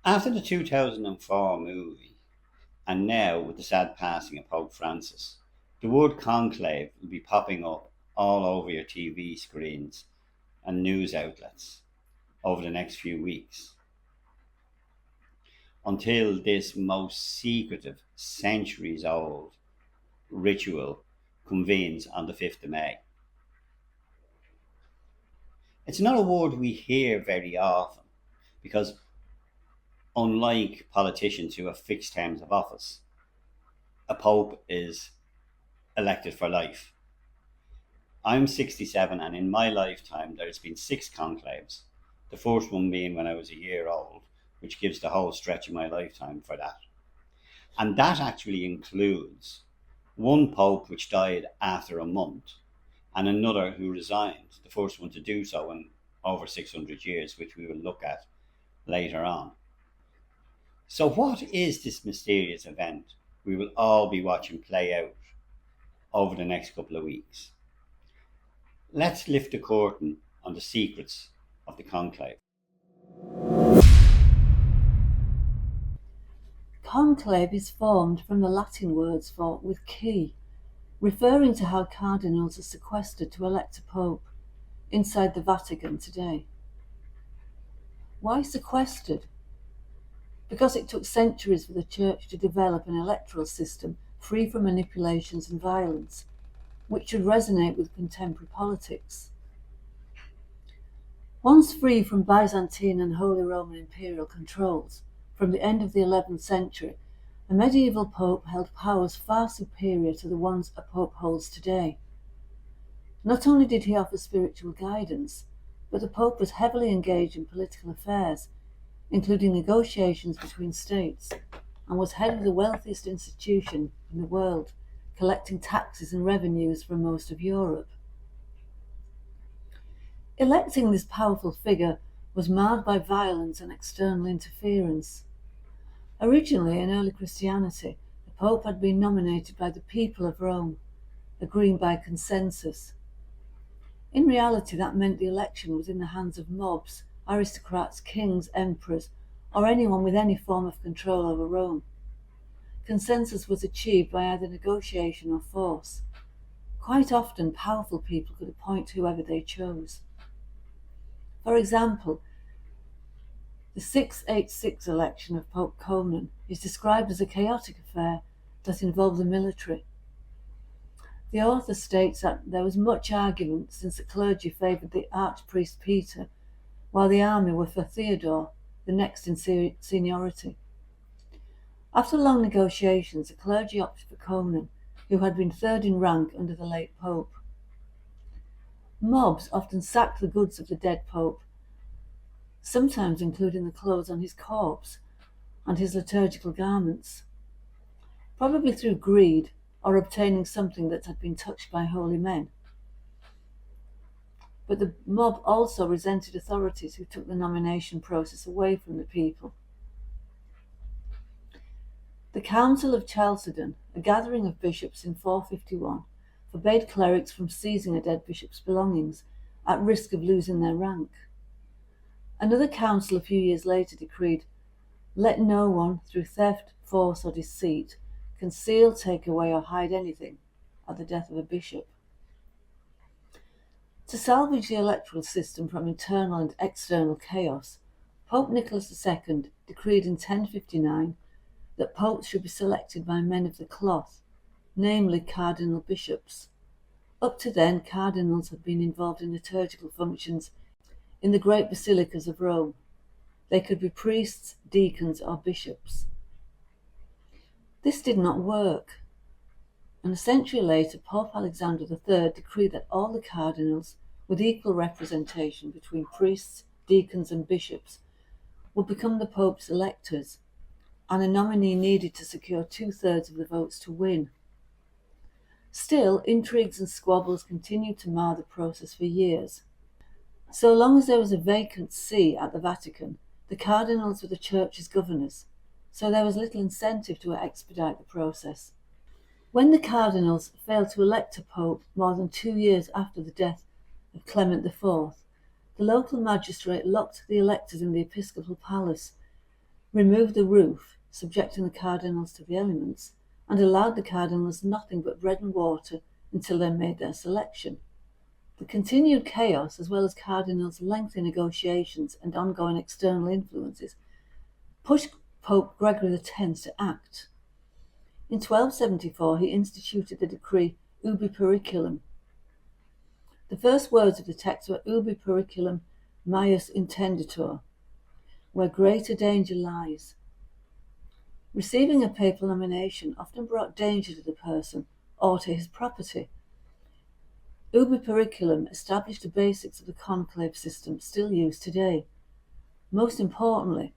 After the 2004 movie, and now with the sad passing of Pope Francis, the word conclave will be popping up all over your TV screens and news outlets over the next few weeks until this most secretive, centuries old ritual convenes on the 5th of May. It's not a word we hear very often because, unlike politicians who have fixed terms of office, a pope is elected for life. I'm 67, and in my lifetime, there's been six conclaves, the first one being when I was a year old, which gives the whole stretch of my lifetime for that. And that actually includes one pope which died after a month, and another who resigned, the first one to do so in over 600 years, which we will look at later on. So, what is this mysterious event we will all be watching play out over the next couple of weeks? Let's lift the curtain on the secrets of the conclave. Conclave is formed from the Latin words for with key, referring to how cardinals are sequestered to elect a pope inside the Vatican today. Why sequestered? Because it took centuries for the Church to develop an electoral system free from manipulations and violence, which should resonate with contemporary politics. Once free from Byzantine and Holy Roman imperial controls, from the end of the 11th century, a medieval pope held powers far superior to the ones a pope holds today. Not only did he offer spiritual guidance, but the pope was heavily engaged in political affairs, including negotiations between states, and was head of the wealthiest institution in the world, collecting taxes and revenues from most of Europe. Electing this powerful figure was marred by violence and external interference. Originally, in early Christianity, the Pope had been nominated by the people of Rome, agreeing by consensus. In reality, that meant the election was in the hands of mobs, aristocrats, kings, emperors, or anyone with any form of control over Rome. Consensus was achieved by either negotiation or force. Quite often, powerful people could appoint whoever they chose. For example, the 686 election of Pope Conan is described as a chaotic affair that involved the military. The author states that there was much argument since the clergy favoured the archpriest Peter, while the army were for Theodore, the next in seniority. After long negotiations, the clergy opted for Conan, who had been third in rank under the late Pope. Mobs often sacked the goods of the dead Pope, sometimes including the clothes on his corpse and his liturgical garments, probably through greed or obtaining something that had been touched by holy men. But the mob also resented authorities who took the nomination process away from the people. The Council of Chalcedon, a gathering of bishops in 451, forbade clerics from seizing a dead bishop's belongings at risk of losing their rank. Another council a few years later decreed, "Let no one, through theft, force, or deceit, conceal, take away, or hide anything at the death of a bishop." To salvage the electoral system from internal and external chaos, Pope Nicholas II decreed in 1059 that popes should be selected by men of the cloth, namely cardinal bishops. Up to then, cardinals had been involved in liturgical functions in the great basilicas of Rome. They could be priests, deacons, or bishops. This did not work, and a century later, Pope Alexander III decreed that all the cardinals, with equal representation between priests, deacons, and bishops, would become the Pope's electors, and a nominee needed to secure 2/3 of the votes to win. Still, intrigues and squabbles continued to mar the process for years. So long as there was a vacant see at the Vatican, the cardinals were the Church's governors, so there was little incentive to expedite the process. When the cardinals failed to elect a pope more than 2 years after the death of Clement IV, the local magistrate locked the electors in the episcopal palace, removed the roof, subjecting the cardinals to the elements, and allowed the cardinals nothing but bread and water until they made their selection. The continued chaos, as well as cardinals' lengthy negotiations and ongoing external influences, pushed Pope Gregory X to act. In 1274 he instituted the decree Ubi Periculum. The first words of the text were Ubi Periculum maius intenditur, where greater danger lies. Receiving a papal nomination often brought danger to the person or to his property. Ubi Periculum established the basics of the conclave system still used today. Most importantly,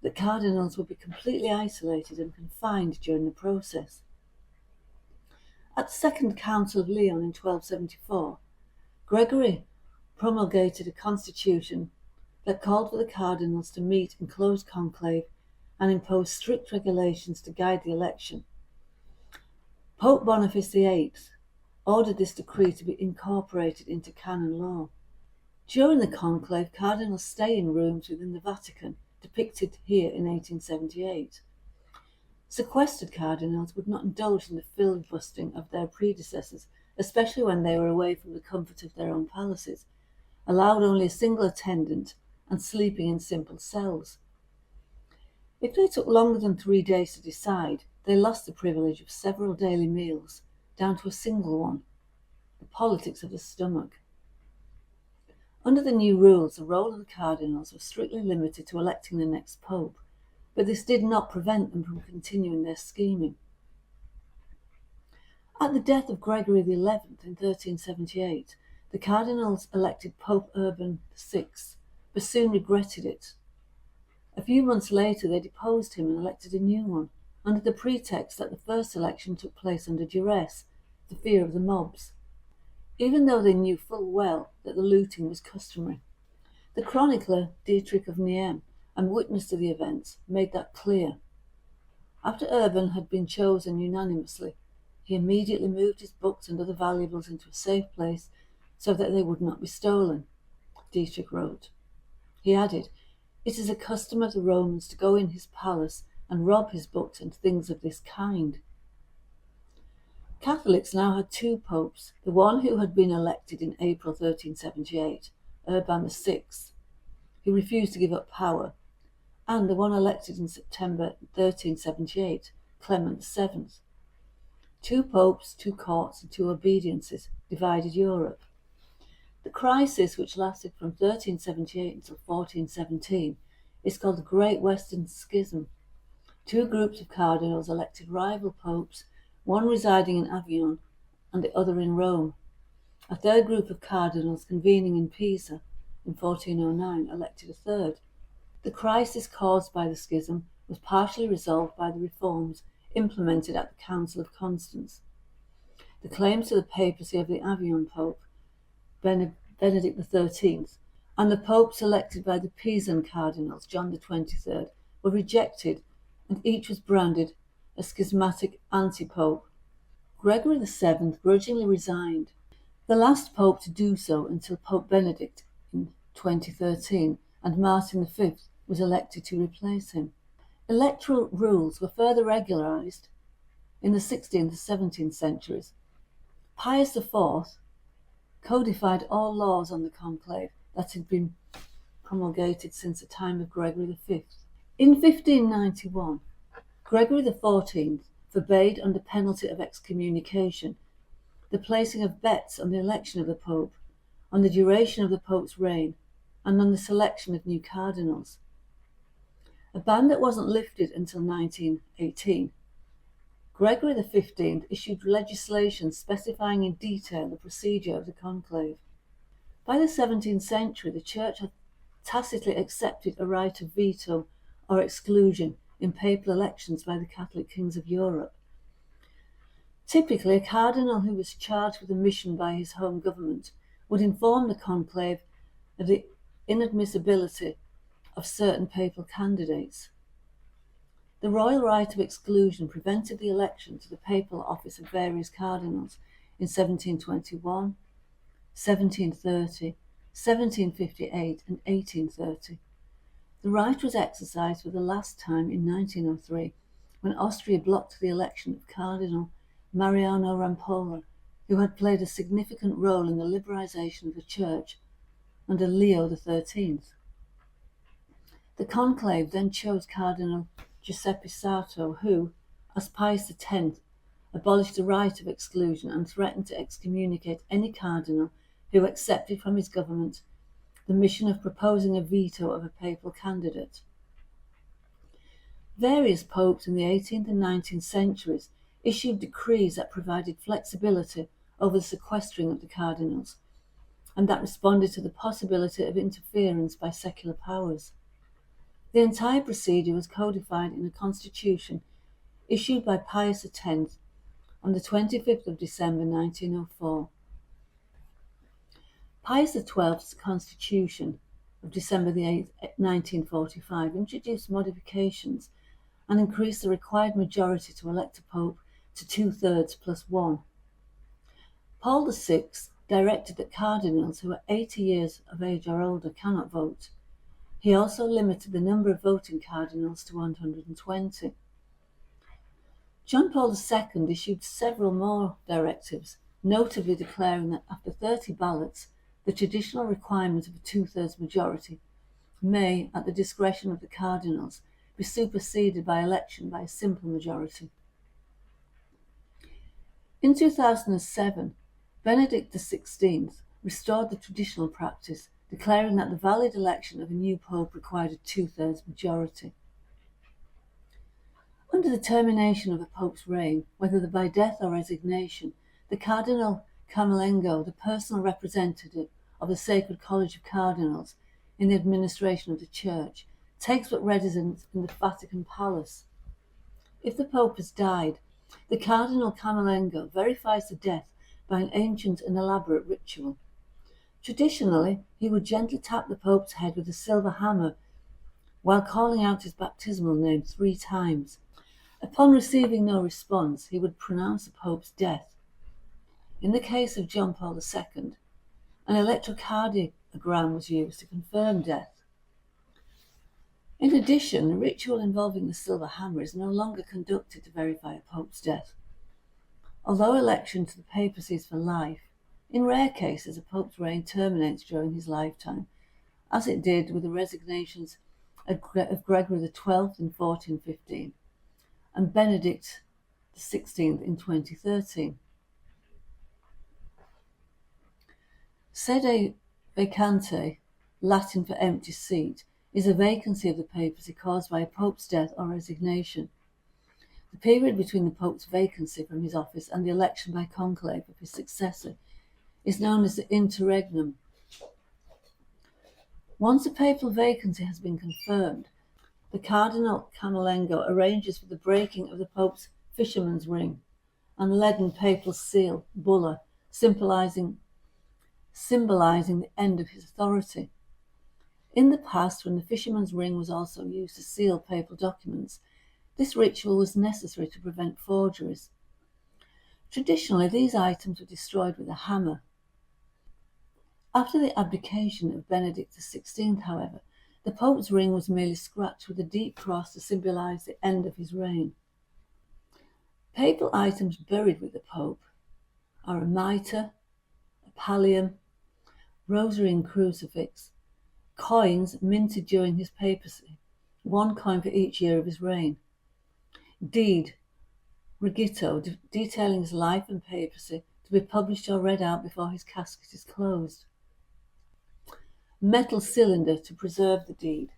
that cardinals would be completely isolated and confined during the process. At the Second Council of Leon in 1274, Gregory promulgated a constitution that called for the cardinals to meet in closed conclave and impose strict regulations to guide the election. Pope Boniface VIII ordered this decree to be incorporated into canon law. During the conclave, cardinals stay in rooms within the Vatican, depicted here in 1878. Sequestered cardinals would not indulge in the filibustering of their predecessors, especially when they were away from the comfort of their own palaces, allowed only a single attendant, and sleeping in simple cells. If they took longer than 3 days to decide, they lost the privilege of several daily meals, down to a single one, the politics of the stomach. Under the new rules, the role of the cardinals was strictly limited to electing the next pope, but this did not prevent them from continuing their scheming. At the death of Gregory XI in 1378, the cardinals elected Pope Urban VI, but soon regretted it. A few months later, they deposed him and elected a new one, under the pretext that the first election took place under duress, the fear of the mobs, even though they knew full well that the looting was customary. The chronicler Dietrich of Niem, a witness to the events, made that clear. After Urban had been chosen unanimously, he immediately moved his books and other valuables into a safe place so that they would not be stolen, Dietrich wrote. He added, "It is a custom of the Romans to go in his palace and rob his books and things of this kind." Catholics now had two popes, the one who had been elected in April 1378, Urban VI, who refused to give up power, and the one elected in September 1378, Clement VII. Two popes, two courts, and two obediences divided Europe. The crisis, which lasted from 1378 until 1417, is called the Great Western Schism. Two groups of cardinals elected rival popes, one residing in Avignon and the other in Rome. A third group of cardinals, convening in Pisa in 1409, elected a third. The crisis caused by the schism was partially resolved by the reforms implemented at the Council of Constance. The claims to the papacy of the Avignon Pope, Benedict XIII, and the popes elected by the Pisan cardinals, John XXIII, were rejected, and each was branded a schismatic anti-pope. Gregory VII grudgingly resigned, the last pope to do so until Pope Benedict in 2013, and Martin V was elected to replace him. Electoral rules were further regularized in the 16th and 17th centuries. Pius IV codified all laws on the conclave that had been promulgated since the time of Gregory V. In 1591, Gregory XIV forbade, under penalty of excommunication, the placing of bets on the election of the Pope, on the duration of the Pope's reign, and on the selection of new cardinals. A ban that wasn't lifted until 1918. Gregory XV issued legislation specifying in detail the procedure of the conclave. By the 17th century, the Church had tacitly accepted a right of veto or exclusion in papal elections by the Catholic kings of Europe. Typically, a cardinal who was charged with a mission by his home government would inform the conclave of the inadmissibility of certain papal candidates. The royal right of exclusion prevented the election to the papal office of various cardinals in 1721, 1730, 1758, and 1830. The right was exercised for the last time in 1903, when Austria blocked the election of Cardinal Mariano Rampolla, who had played a significant role in the liberalization of the Church under Leo XIII. The conclave then chose Cardinal Giuseppe Sarto, who, as Pius X, abolished the right of exclusion and threatened to excommunicate any cardinal who accepted from his government the mission of proposing a veto of a papal candidate. Various popes in the 18th and 19th centuries issued decrees that provided flexibility over the sequestering of the cardinals, and that responded to the possibility of interference by secular powers. The entire procedure was codified in a constitution issued by Pius X on the 25th of December 1904. Pius XII's constitution of December 8, 1945 introduced modifications and increased the required majority to elect a pope to 2/3 plus 1. Paul VI directed that cardinals who are 80 years of age or older cannot vote. He also limited the number of voting cardinals to 120. John Paul II issued several more directives, notably declaring that after 30 ballots, the traditional requirement of a 2/3 majority may, at the discretion of the cardinals, be superseded by election by a simple majority. In 2007, Benedict XVI restored the traditional practice, declaring that the valid election of a new pope required a 2/3 majority. Under the termination of a pope's reign, whether by death or resignation, the Cardinal Camerlengo, the personal representative of the Sacred College of Cardinals in the administration of the Church, takes up residence in the Vatican Palace. If the Pope has died, the Cardinal Camerlengo verifies the death by an ancient and elaborate ritual. Traditionally, he would gently tap the Pope's head with a silver hammer while calling out his baptismal name 3 times. Upon receiving no response, he would pronounce the Pope's death. In the case of John Paul II, an electrocardiogram was used to confirm death. In addition, a ritual involving the silver hammer is no longer conducted to verify a pope's death. Although election to the papacy is for life, in rare cases a pope's reign terminates during his lifetime, as it did with the resignations of Gregory XII in 1415 and Benedict XVI in 2013. Sede vacante, Latin for empty seat, is a vacancy of the papacy caused by a pope's death or resignation. The period between the pope's vacancy from his office and the election by conclave of his successor is known as the interregnum. Once a papal vacancy has been confirmed, the Cardinal Camerlengo arranges for the breaking of the Pope's fisherman's ring and leaden papal seal, bulla, symbolizing the end of his authority. In the past, when the fisherman's ring was also used to seal papal documents, this ritual was necessary to prevent forgeries. Traditionally, these items were destroyed with a hammer. After the abdication of Benedict XVI, however, the Pope's ring was merely scratched with a deep cross to symbolize the end of his reign. Papal items buried with the Pope are a mitre, a pallium, rosary and crucifix, coins minted during his papacy, 1 coin for each year of his reign, deed, regitto, detailing his life and papacy, to be published or read out before his casket is closed, metal cylinder to preserve the deed.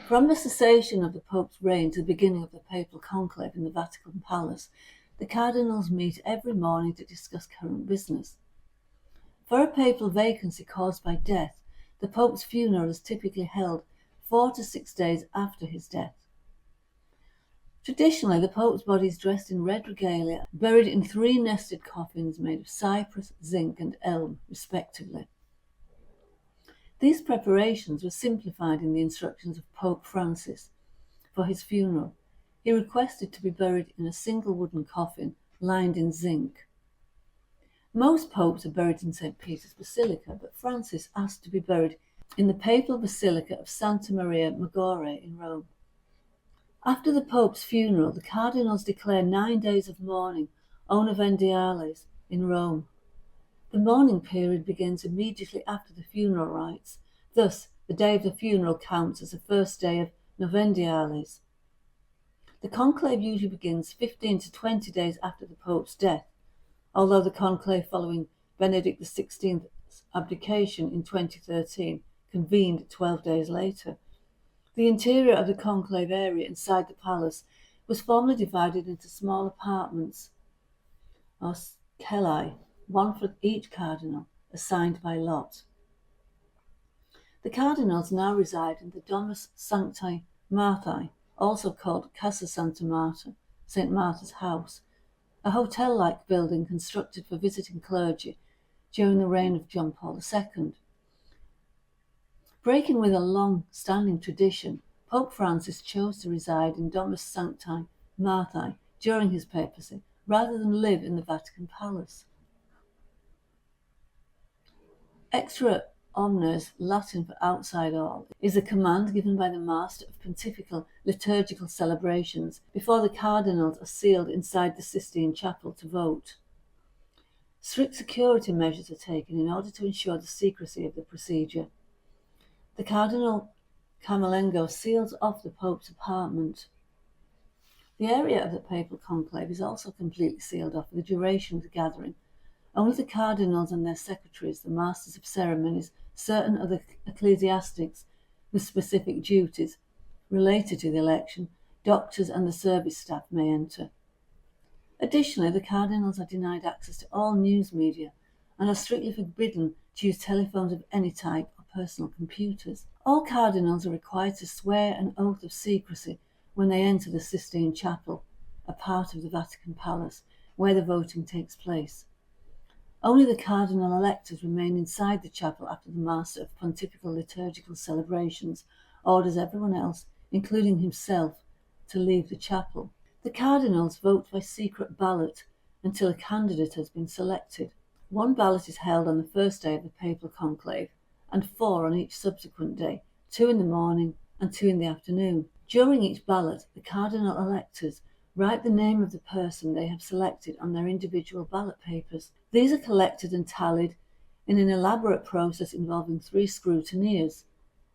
From the cessation of the Pope's reign to the beginning of the papal conclave in the Vatican Palace, the cardinals meet every morning to discuss current business. For a papal vacancy caused by death, the Pope's funeral is typically held 4 to 6 days after his death. Traditionally, the Pope's body is dressed in red regalia, buried in 3 nested coffins made of cypress, zinc, and elm, respectively. These preparations were simplified in the instructions of Pope Francis. For his funeral, he requested to be buried in a single wooden coffin lined in zinc. Most popes are buried in St. Peter's Basilica, but Francis asked to be buried in the Papal Basilica of Santa Maria Maggiore in Rome. After the Pope's funeral, the cardinals declare 9 days of mourning, una vendiales, in Rome. The mourning period begins immediately after the funeral rites. Thus, the day of the funeral counts as the first day of novendiales. The conclave usually begins 15 to 20 days after the Pope's death, although the conclave following Benedict XVI's abdication in 2013 convened 12 days later. The interior of the conclave area inside the palace was formerly divided into small apartments, or cella, one for each cardinal, assigned by lot. The cardinals now reside in the Domus Sanctae Marthae, also called Casa Santa Marta, St. Martha's House, a hotel-like building constructed for visiting clergy during the reign of John Paul II. Breaking with a long-standing tradition, Pope Francis chose to reside in Domus Sanctae Marthae during his papacy, rather than live in the Vatican Palace. Extra omnes, Latin for outside all, is a command given by the Master of Pontifical liturgical celebrations before the cardinals are sealed inside the Sistine Chapel to vote. Strict security measures are taken in order to ensure the secrecy of the procedure. The Cardinal Camerlengo seals off the Pope's apartment. The area of the papal conclave is also completely sealed off for the duration of the gathering. Only the cardinals and their secretaries, the masters of ceremonies, certain other ecclesiastics with specific duties related to the election, doctors and the service staff may enter. Additionally, the cardinals are denied access to all news media and are strictly forbidden to use telephones of any type or personal computers. All cardinals are required to swear an oath of secrecy when they enter the Sistine Chapel, a part of the Vatican Palace, where the voting takes place. Only the cardinal electors remain inside the chapel after the Master of Pontifical liturgical celebrations orders everyone else, including himself, to leave the chapel. The cardinals vote by secret ballot until a candidate has been selected. One ballot is held on the first day of the papal conclave, and 4 on each subsequent day, 2 in the morning and 2 in the afternoon. During each ballot, the cardinal electors write the name of the person they have selected on their individual ballot papers. These are collected and tallied in an elaborate process involving 3 scrutineers.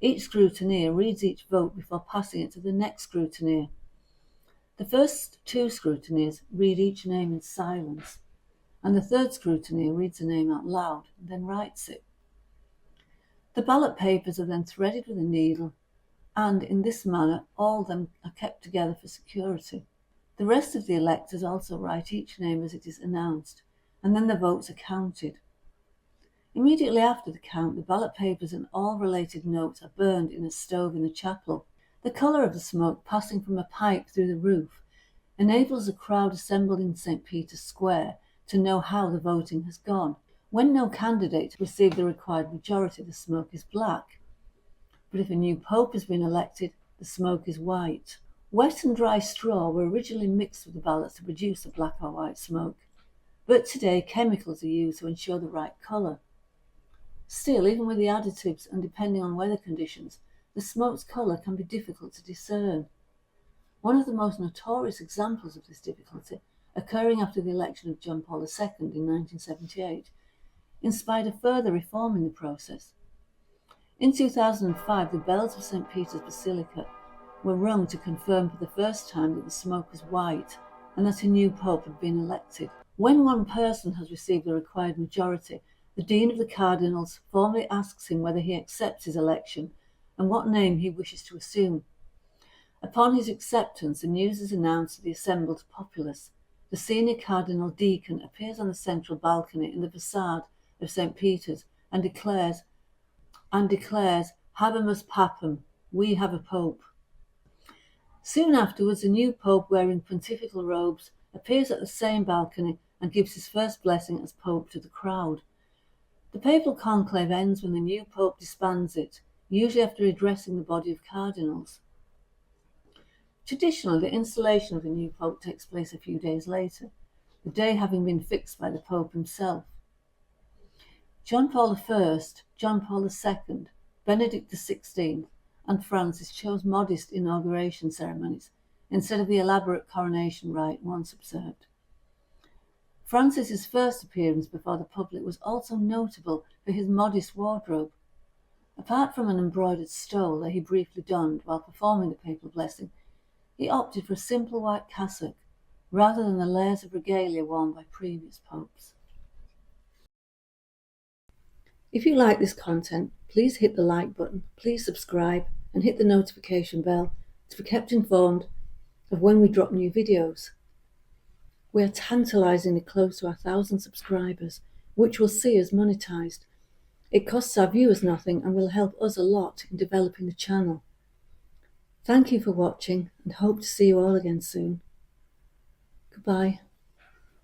Each scrutineer reads each vote before passing it to the next scrutineer. The first 2 scrutineers read each name in silence, and the third scrutineer reads the name out loud and then writes it. The ballot papers are then threaded with a needle, and in this manner all of them are kept together for security. The rest of the electors also write each name as it is announced, and then the votes are counted. Immediately after the count, the ballot papers and all related notes are burned in a stove in the chapel. The colour of the smoke passing from a pipe through the roof enables the crowd assembled in St. Peter's Square to know how the voting has gone. When no candidate received the required majority, the smoke is black. But if a new pope has been elected, the smoke is white. Wet and dry straw were originally mixed with the ballots to produce a black or white smoke, but today chemicals are used to ensure the right colour. Still, even with the additives and depending on weather conditions, the smoke's colour can be difficult to discern. One of the most notorious examples of this difficulty, occurring after the election of John Paul II in 1978, inspired a further reform in the process. In 2005, the bells of St. Peter's Basilica were rung to confirm for the first time that the smoke was white and that a new pope had been elected. When one person has received the required majority, the Dean of the Cardinals formally asks him whether he accepts his election and what name he wishes to assume. Upon his acceptance, the news is announced to the assembled populace. The senior cardinal deacon appears on the central balcony in the facade of St. Peter's and declares, Habemus Papam, we have a pope. Soon afterwards, a new pope wearing pontifical robes appears at the same balcony and gives his first blessing as pope to the crowd. The papal conclave ends when the new pope disbands it, usually after addressing the body of cardinals. Traditionally, the installation of the new pope takes place a few days later, the day having been fixed by the pope himself. John Paul I, John Paul II, Benedict XVI and Francis chose modest inauguration ceremonies instead of the elaborate coronation rite once observed. Francis's first appearance before the public was also notable for his modest wardrobe. Apart from an embroidered stole that he briefly donned while performing the papal blessing, he opted for a simple white cassock rather than the layers of regalia worn by previous popes. If you like this content, please hit the like button, please subscribe and hit the notification bell to be kept informed of when we drop new videos. We are tantalisingly close to 1,000 subscribers, which will see us monetised. It costs our viewers nothing and will help us a lot in developing the channel. Thank you for watching and hope to see you all again soon. Goodbye.